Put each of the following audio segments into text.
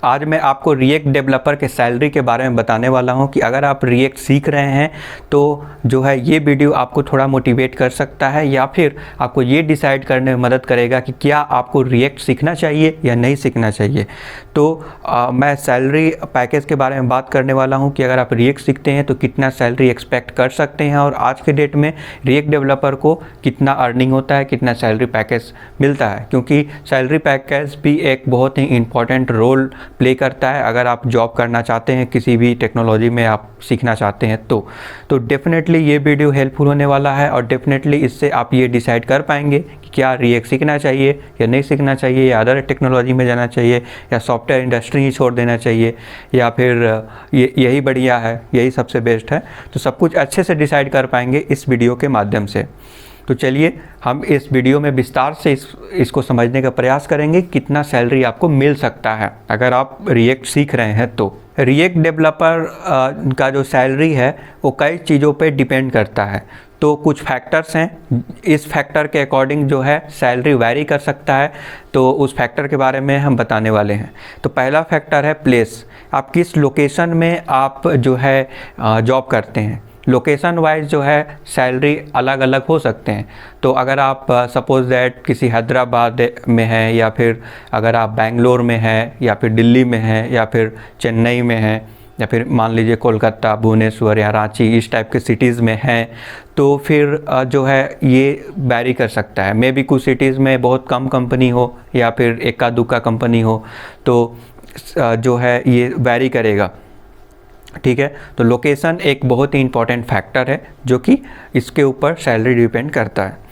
आज मैं आपको रिएक्ट डेवलपर के सैलरी के बारे में बताने वाला हूं कि अगर आप रिएक्ट सीख रहे हैं तो जो है ये वीडियो आपको थोड़ा मोटिवेट कर सकता है या फिर आपको ये डिसाइड करने में मदद करेगा कि क्या आपको रिएक्ट सीखना चाहिए या नहीं सीखना चाहिए। तो मैं सैलरी पैकेज के बारे में बात करने वाला हूं कि अगर आप रिएक्ट सीखते हैं तो कितना सैलरी एक्सपेक्ट कर सकते हैं और आज के डेट में रिएक्ट डेवलपर को कितना अर्निंग होता है, कितना सैलरी पैकेज मिलता है, क्योंकि सैलरी पैकेज भी एक बहुत ही इम्पॉर्टेंट रोल प्ले करता है अगर आप जॉब करना चाहते हैं, किसी भी टेक्नोलॉजी में आप सीखना चाहते हैं तो डेफिनेटली ये वीडियो हेल्पफुल होने वाला है और डेफिनेटली इससे आप ये डिसाइड कर पाएंगे कि क्या रिएक्ट सीखना चाहिए या नहीं सीखना चाहिए, या अदर टेक्नोलॉजी में जाना चाहिए, या सॉफ्टवेयर इंडस्ट्री ही छोड़ देना चाहिए, या फिर यही बढ़िया है, यही सबसे बेस्ट है। तो सब कुछ अच्छे से डिसाइड कर पाएंगे इस वीडियो के माध्यम से। तो चलिए हम इस वीडियो में विस्तार से इसको समझने का प्रयास करेंगे कितना सैलरी आपको मिल सकता है अगर आप रिएक्ट सीख रहे हैं। तो रिएक्ट डेवलपर का जो सैलरी है वो कई चीज़ों पे डिपेंड करता है। तो कुछ फैक्टर्स हैं, इस फैक्टर के अकॉर्डिंग जो है सैलरी वैरी कर सकता है, तो उस फैक्टर के बारे में हम बताने वाले हैं। तो पहला फैक्टर है प्लेस, आप किस लोकेशन में आप जो है जॉब करते हैं। लोकेशन वाइज जो है सैलरी अलग अलग हो सकते हैं। तो अगर आप सपोज दैट किसी हैदराबाद में हैं, या फिर अगर आप बेंगलोर में हैं, या फिर दिल्ली में हैं, या फिर चेन्नई में हैं, या फिर मान लीजिए कोलकाता, भुवनेश्वर या रांची, इस टाइप के सिटीज़ में हैं, तो फिर जो है ये वैरी कर सकता है। मे बी कुछ सिटीज़ में बहुत कम कंपनी हो या फिर एका दुक्का कंपनी हो, तो जो है ये वैरी करेगा। ठीक है, तो लोकेशन एक बहुत ही इंपॉर्टेंट फैक्टर है जो कि इसके ऊपर सैलरी डिपेंड करता है।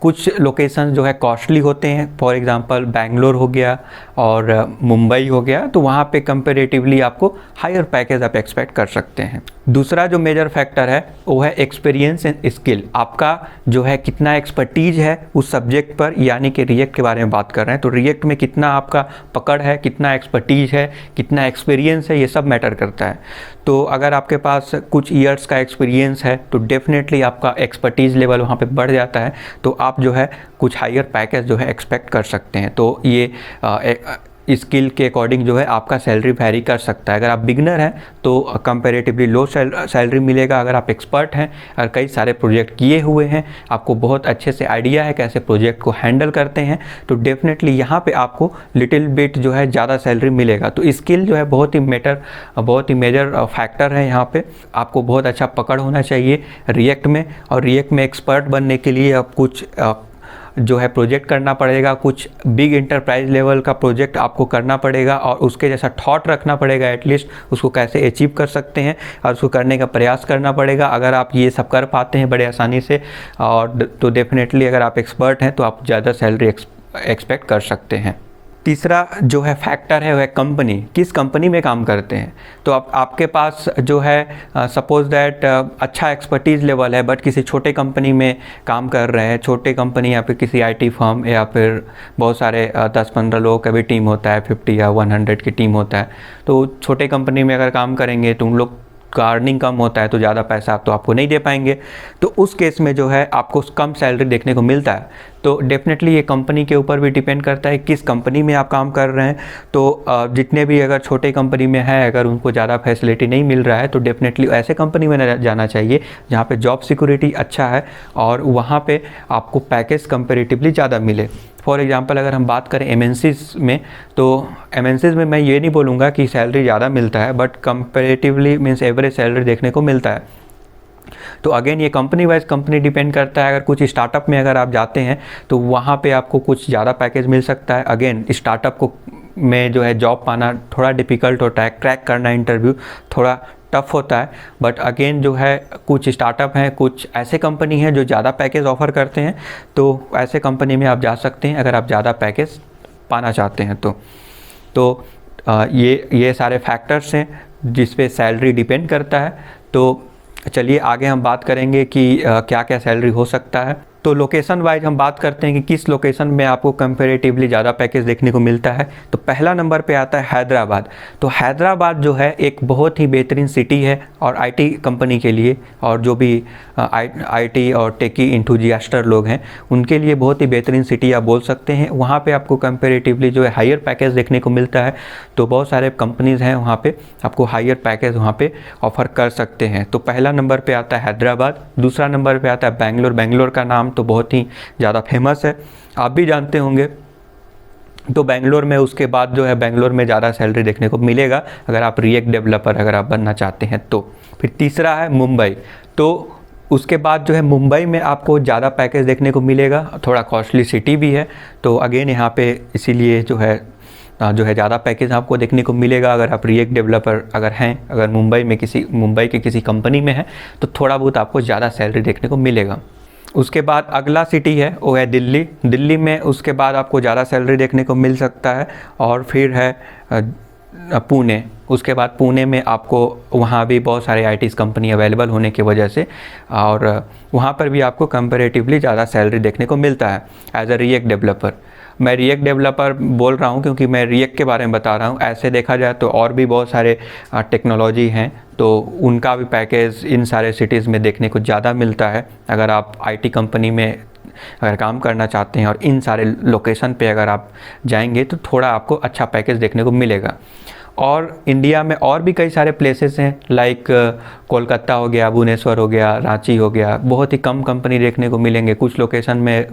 कुछ लोकेशन जो है कॉस्टली होते हैं, फॉर एग्जांपल बेंगलोर हो गया और मुंबई हो गया, तो वहाँ पे कंपैरेटिवली आपको हायर पैकेज आप एक्सपेक्ट कर सकते हैं। दूसरा जो मेजर फैक्टर है वो है एक्सपीरियंस एंड स्किल, आपका जो है कितना एक्सपर्टीज है उस सब्जेक्ट पर, यानी कि रिएक्ट के बारे में बात कर रहे हैं तो रिएक्ट में कितना आपका पकड़ है, कितना एक्सपर्टीज है, कितना एक्सपीरियंस है, ये सब मैटर करता है। तो अगर आपके पास कुछ ईयर्स का एक्सपीरियंस है तो डेफिनेटली आपका एक्सपर्टीज़ लेवल वहाँ पे बढ़ जाता है, तो आप जो है कुछ हायर पैकेज जो है एक्सपेक्ट कर सकते हैं। तो ये स्किल के अकॉर्डिंग जो है आपका सैलरी वैरी कर सकता है। अगर आप बिगनर हैं तो कंपैरेटिवली लो सैलरी मिलेगा। अगर आप एक्सपर्ट हैं और कई सारे प्रोजेक्ट किए हुए हैं, आपको बहुत अच्छे से आइडिया है कैसे प्रोजेक्ट को हैंडल करते हैं, तो डेफिनेटली यहाँ पे आपको लिटिल बिट जो है ज़्यादा सैलरी मिलेगा। तो स्किल जो है बहुत ही मेजर फैक्टर है। यहाँ पे आपको बहुत अच्छा पकड़ होना चाहिए रिएक्ट में, और रिएक्ट में एक्सपर्ट बनने के लिए आप कुछ जो है प्रोजेक्ट करना पड़ेगा, कुछ बिग इंटरप्राइज लेवल का प्रोजेक्ट आपको करना पड़ेगा और उसके जैसा थॉट रखना पड़ेगा, एटलीस्ट उसको कैसे अचीव कर सकते हैं और उसको करने का प्रयास करना पड़ेगा। अगर आप ये सब कर पाते हैं बड़े आसानी से और तो डेफिनेटली अगर आप एक्सपर्ट हैं तो आप ज़्यादा सैलरी एक्सपेक्ट कर सकते हैं। तीसरा जो है फैक्टर है वह कंपनी, किस कंपनी में काम करते हैं। तो आपके पास जो है सपोज दैट अच्छा एक्सपर्टीज़ लेवल है बट किसी छोटे कंपनी में काम कर रहे हैं, छोटे कंपनी या फिर किसी आईटी फर्म, या फिर बहुत सारे 10-15 लोगों का भी टीम होता है, 50 या 100 की टीम होता है। तो छोटे कंपनी में अगर काम करेंगे तो उन लोग का अर्निंग कम होता है, तो ज़्यादा पैसा तो आपको नहीं दे पाएंगे। तो उस केस में जो है आपको कम सैलरी देखने को मिलता है। तो डेफिनेटली ये कंपनी के ऊपर भी डिपेंड करता है किस कंपनी में आप काम कर रहे हैं। तो जितने भी अगर छोटे कंपनी में है, अगर उनको ज़्यादा फैसिलिटी नहीं मिल रहा है तो डेफिनेटली ऐसे कंपनी में जाना चाहिए जहाँ पे जॉब सिक्योरिटी अच्छा है और वहाँ पे आपको पैकेज कंपेरेटिवली ज़्यादा मिले। फॉर एग्जांपल अगर हम बात करें एमएनसीज़ में, तो एमएनसीज़ में मैं ये नहीं बोलूँगा कि सैलरी ज़्यादा मिलता है, but comparatively means average salary देखने को मिलता है। तो अगेन ये कंपनी वाइज कंपनी डिपेंड करता है। अगर कुछ स्टार्टअप में अगर आप जाते हैं तो वहाँ पे आपको कुछ ज़्यादा पैकेज मिल सकता है। अगेन स्टार्टअप को में जो है जॉब पाना थोड़ा डिफ़िकल्ट होता है, क्रैक करना इंटरव्यू थोड़ा टफ होता है। बट अगेन जो है कुछ स्टार्टअप हैं, कुछ ऐसे कंपनी हैं जो ज़्यादा पैकेज ऑफ़र करते हैं, तो ऐसे कंपनी में आप जा सकते हैं अगर आप ज़्यादा पैकेज पाना चाहते हैं। तो ये सारे फैक्टर्स हैं जिस पे सैलरी डिपेंड करता है। तो चलिए आगे हम बात करेंगे कि क्या क्या सैलरी हो सकता है। तो लोकेशन वाइज हम बात करते हैं कि किस लोकेशन में आपको कंपैरेटिवली ज़्यादा पैकेज देखने को मिलता है। तो पहला नंबर पे आता है हैदराबाद। तो हैदराबाद जो है एक बहुत ही बेहतरीन सिटी है और आईटी कंपनी के लिए, और जो भी आईटी और टेकी इंथुजियास्टर लोग हैं उनके लिए बहुत ही बेहतरीन सिटी आप बोल सकते हैं। वहाँ पे आपको कंपैरेटिवली जो है हायर पैकेज देखने को मिलता है। तो बहुत सारे कंपनीज़ हैं वहाँ पे, आपको हायर पैकेज वहाँ पे ऑफ़र कर सकते हैं। तो पहला नंबर पे आता है हैदराबाद। दूसरा नंबर पे आता है बेंगलोर। बेंगलोर का नाम तो बहुत ही ज़्यादा फेमस है, आप भी जानते होंगे। तो बेंगलोर में उसके बाद जो है बेंगलोर में ज़्यादा सैलरी देखने को मिलेगा अगर आप रिएक्ट डेवलपर अगर आप बनना चाहते हैं तो। फिर तीसरा है मुंबई। तो उसके बाद जो है मुंबई में आपको ज़्यादा पैकेज देखने को मिलेगा, थोड़ा कॉस्टली सिटी भी है। तो अगेन यहाँ पे इसीलिए जो है ज़्यादा पैकेज आपको देखने को मिलेगा अगर आप रिएक्ट डेवलपर अगर हैं, अगर मुंबई के किसी कंपनी में हैं तो थोड़ा बहुत आपको ज़्यादा सैलरी देखने को मिलेगा। उसके बाद अगला सिटी है वो है दिल्ली। दिल्ली में उसके बाद आपको ज़्यादा सैलरी देखने को मिल सकता है। और फिर है पुणे। उसके बाद पुणे में आपको वहाँ भी बहुत सारे आईटीज़ कंपनी अवेलेबल होने की वजह से, और वहाँ पर भी आपको कंपैरेटिवली ज़्यादा सैलरी देखने को मिलता है एज अ रिएक्ट डेवलपर। मैं रिएक्ट डेवलपर बोल रहा हूँ क्योंकि मैं रिएक्ट के बारे में बता रहा हूँ। ऐसे देखा जाए तो और भी बहुत सारे टेक्नोलॉजी हैं तो उनका भी पैकेज इन सारे सिटीज़ में देखने को ज़्यादा मिलता है। अगर आप आईटी कंपनी में अगर काम करना चाहते हैं और इन सारे लोकेशन पे अगर आप जाएंगे तो थोड़ा आपको अच्छा पैकेज देखने को मिलेगा। और इंडिया में और भी कई सारे प्लेसेस हैं, लाइक कोलकाता हो गया, भुवनेश्वर हो गया, रांची हो गया। बहुत ही कम कंपनी देखने को मिलेंगे, कुछ लोकेशन में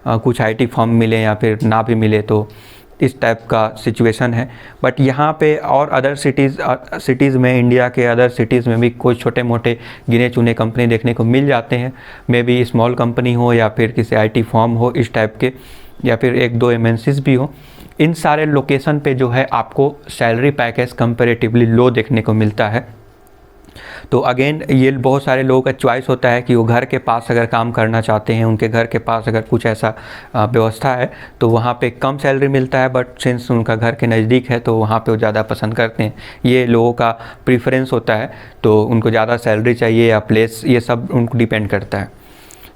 कुछ आईटी फर्म मिले या फिर ना भी मिले, तो इस टाइप का सिचुएशन है। बट यहाँ पे और अदर सिटीज़ में, इंडिया के अदर सिटीज़ में भी कुछ छोटे मोटे गिने चुने कंपनी देखने को मिल जाते हैं। मे बी स्मॉल कंपनी हो या फिर किसी आईटी फर्म हो इस टाइप के, या फिर एक दो एमएनसीज भी हो। इन सारे लोकेशन पे जो है आपको सैलरी पैकेज कंपैरेटिवली लो देखने को मिलता है। तो अगेन ये बहुत सारे लोगों का चॉइस होता है कि वो घर के पास अगर काम करना चाहते हैं, उनके घर के पास अगर कुछ ऐसा व्यवस्था है तो वहाँ पे कम सैलरी मिलता है, बट सिंस उनका घर के नज़दीक है तो वहाँ पे वो ज़्यादा पसंद करते हैं। ये लोगों का प्रीफरेंस होता है, तो उनको ज़्यादा सैलरी चाहिए या प्लेस, ये सब उनको डिपेंड करता है।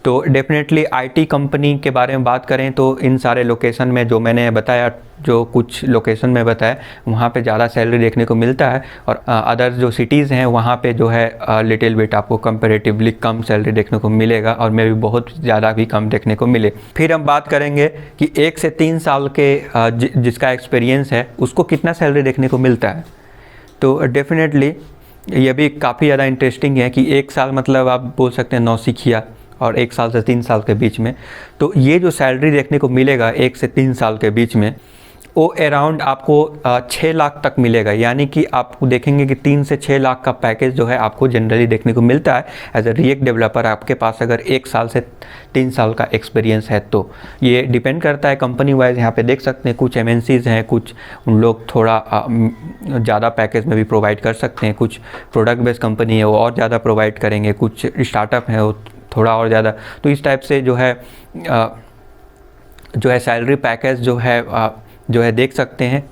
तो डेफिनेटली आईटी कंपनी के बारे में बात करें तो इन सारे लोकेशन में जो मैंने बताया, जो कुछ लोकेशन में बताया, वहाँ पे ज़्यादा सैलरी देखने को मिलता है। और अदर जो सिटीज़ हैं वहाँ पे जो है लिटिल बिट आपको कंपैरेटिवली कम सैलरी देखने को मिलेगा, और मे भी बहुत ज़्यादा भी कम देखने को मिले। फिर हम बात करेंगे कि 1 से 3 साल के जिसका एक्सपीरियंस है उसको कितना सैलरी देखने को मिलता है। तो डेफिनेटली ये भी काफ़ी ज़्यादा इंटरेस्टिंग है कि 1 साल मतलब आप बोल सकते हैं नौसिखिया, और 1 साल से 3 साल के बीच में। तो ये जो सैलरी देखने को मिलेगा 1 से 3 साल के बीच में, वो अराउंड आपको 6 लाख तक मिलेगा। यानी कि आप देखेंगे कि 3 से 6 लाख का पैकेज जो है आपको जनरली देखने को मिलता है एज अ रिएक्ट डेवलपर, आपके पास अगर 1 साल से 3 साल का एक्सपीरियंस है तो। ये डिपेंड करता है कंपनी वाइज। यहाँ पे देख सकते हैं कुछ एमएनसीज़ हैं, कुछ उन लोग थोड़ा ज़्यादा पैकेज में भी प्रोवाइड कर सकते हैं, कुछ प्रोडक्ट बेस्ड कंपनी है वो और ज़्यादा प्रोवाइड करेंगे, कुछ स्टार्टअप है वो थोड़ा और ज़्यादा। तो इस टाइप से जो है सैलरी पैकेज जो है देख सकते हैं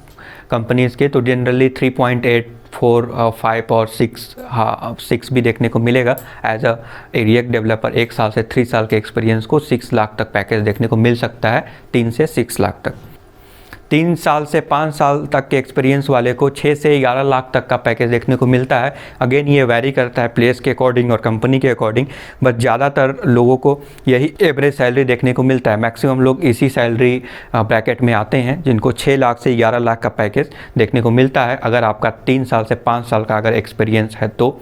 कंपनीज़ के। तो जनरली 3.8, 4, 5 और 6 भी देखने को मिलेगा एज अ रिएक्ट डेवलपर। 1 साल से 3 साल के एक्सपीरियंस को 6 लाख तक पैकेज देखने को मिल सकता है, 3 से 6 लाख तक। 3 साल से 5 साल तक के एक्सपीरियंस वाले को 6 से 11 लाख तक का पैकेज देखने को मिलता है। अगेन ये वैरी करता है प्लेस के अकॉर्डिंग और कंपनी के अकॉर्डिंग, बट ज़्यादातर लोगों को यही एवरेज सैलरी देखने को मिलता है। मैक्सिमम लोग इसी सैलरी ब्रैकेट में आते हैं जिनको 6 लाख से 11 लाख का पैकेज देखने को मिलता है अगर आपका 3 साल से 5 साल का अगर एक्सपीरियंस है तो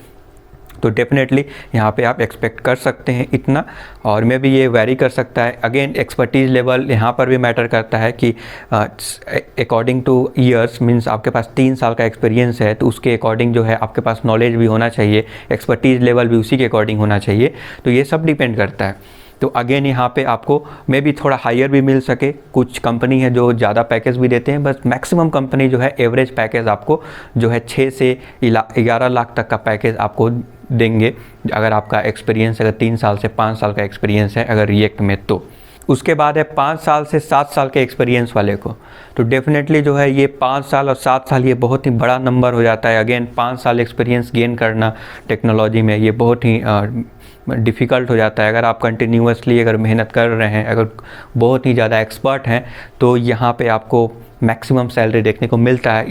डेफिनेटली यहाँ पे आप एक्सपेक्ट कर सकते हैं इतना। और में भी ये वैरी कर सकता है। अगेन एक्सपर्टीज़ लेवल यहाँ पर भी मैटर करता है कि अकॉर्डिंग टू ईयर्स, मींस आपके पास 3 साल का एक्सपीरियंस है तो उसके अकॉर्डिंग जो है आपके पास नॉलेज भी होना चाहिए, एक्सपर्टीज़ लेवल भी उसी के अकॉर्डिंग होना चाहिए। तो ये सब डिपेंड करता है। तो अगेन यहाँ पे आपको मे भी थोड़ा हायर भी मिल सके। कुछ कंपनी है जो ज़्यादा पैकेज भी देते हैं, बस मैक्सिमम कंपनी जो है एवरेज पैकेज आपको जो है 6 से 11 लाख तक का पैकेज आपको देंगे अगर आपका एक्सपीरियंस अगर 3 साल से 5 साल का एक्सपीरियंस है अगर रिएक्ट में। तो उसके बाद है 5 साल से 7 साल के एक्सपीरियंस वाले को। तो डेफिनेटली जो है ये 5 साल और 7 साल ये बहुत ही बड़ा नंबर हो जाता है। अगेन 5 साल एक्सपीरियंस गेन करना टेक्नोलॉजी में ये बहुत ही डिफ़िकल्ट हो जाता है। अगर आप कंटिन्यूअसली अगर मेहनत कर रहे हैं, अगर बहुत ही ज़्यादा एक्सपर्ट हैं, तो यहाँ पे आपको मैक्सिमम सैलरी देखने को मिलता है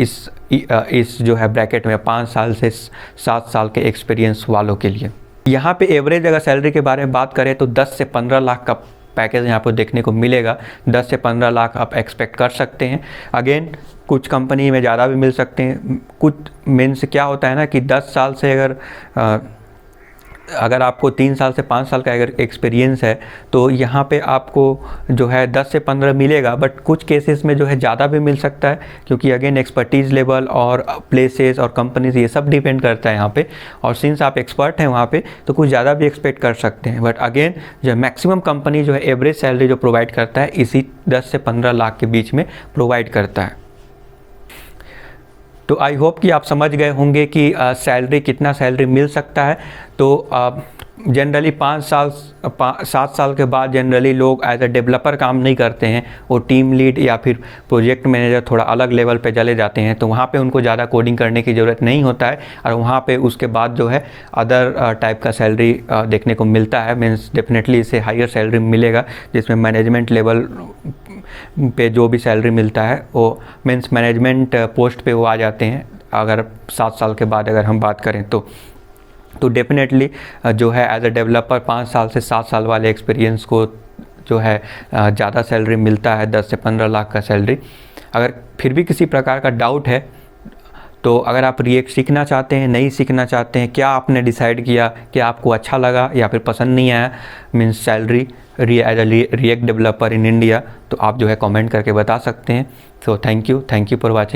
इस जो है ब्रैकेट में 5 साल से 7 साल के एक्सपीरियंस वालों के लिए। यहाँ पे एवरेज अगर सैलरी के बारे में बात करें तो 10 से 15 लाख का पैकेज यहाँ पर देखने को मिलेगा। 10 से 15 लाख आप एक्सपेक्ट कर सकते हैं। अगेन कुछ कंपनी में ज़्यादा भी मिल सकते हैं। कुछ मीन्स क्या होता है ना कि 10 साल से अगर आपको 3 साल से 5 साल का अगर एक्सपीरियंस है तो यहाँ पे आपको जो है 10 से 15 मिलेगा, बट कुछ केसेस में जो है ज़्यादा भी मिल सकता है, क्योंकि अगेन एक्सपर्टीज़ लेवल और प्लेसेस और कंपनीज ये सब डिपेंड करता है यहाँ पे। और सिंस आप एक्सपर्ट हैं वहाँ पे तो कुछ ज़्यादा भी एक्सपेक्ट कर सकते हैं। बट अगेन जो मैक्सिमम कंपनी जो है एवरेज सैलरी जो प्रोवाइड करता है इसी 10 से 15 लाख के बीच में प्रोवाइड करता है। तो आई होप कि आप समझ गए होंगे कि सैलरी कितना सैलरी मिल सकता है। तो जनरली 7 साल के बाद जनरली लोग एज ए डेवलपर काम नहीं करते हैं, वो टीम लीड या फिर प्रोजेक्ट मैनेजर थोड़ा अलग लेवल पे चले जाते हैं, तो वहाँ पे उनको ज़्यादा कोडिंग करने की ज़रूरत नहीं होता है। और वहाँ पे उसके बाद जो है अदर टाइप का सैलरी देखने को मिलता है। मीन्स डेफिनेटली इसे हायर सैलरी मिलेगा, जिसमें मैनेजमेंट लेवल पे जो भी सैलरी मिलता है वो मीन्स मैनेजमेंट पोस्ट पे वो आ जाते हैं अगर 7 साल के बाद अगर हम बात करें तो डेफिनेटली जो है एज ए डेवलपर 5 साल से 7 साल वाले एक्सपीरियंस को जो है ज़्यादा सैलरी मिलता है, 10 से 15 लाख का सैलरी। अगर फिर भी किसी प्रकार का डाउट है तो अगर आप रिएक्ट सीखना चाहते हैं, नहीं सीखना चाहते हैं, क्या आपने डिसाइड किया कि आपको अच्छा लगा या फिर पसंद नहीं आया means salary as a React developer in India, तो आप जो है कमेंट करके बता सकते हैं। So thank you for watching.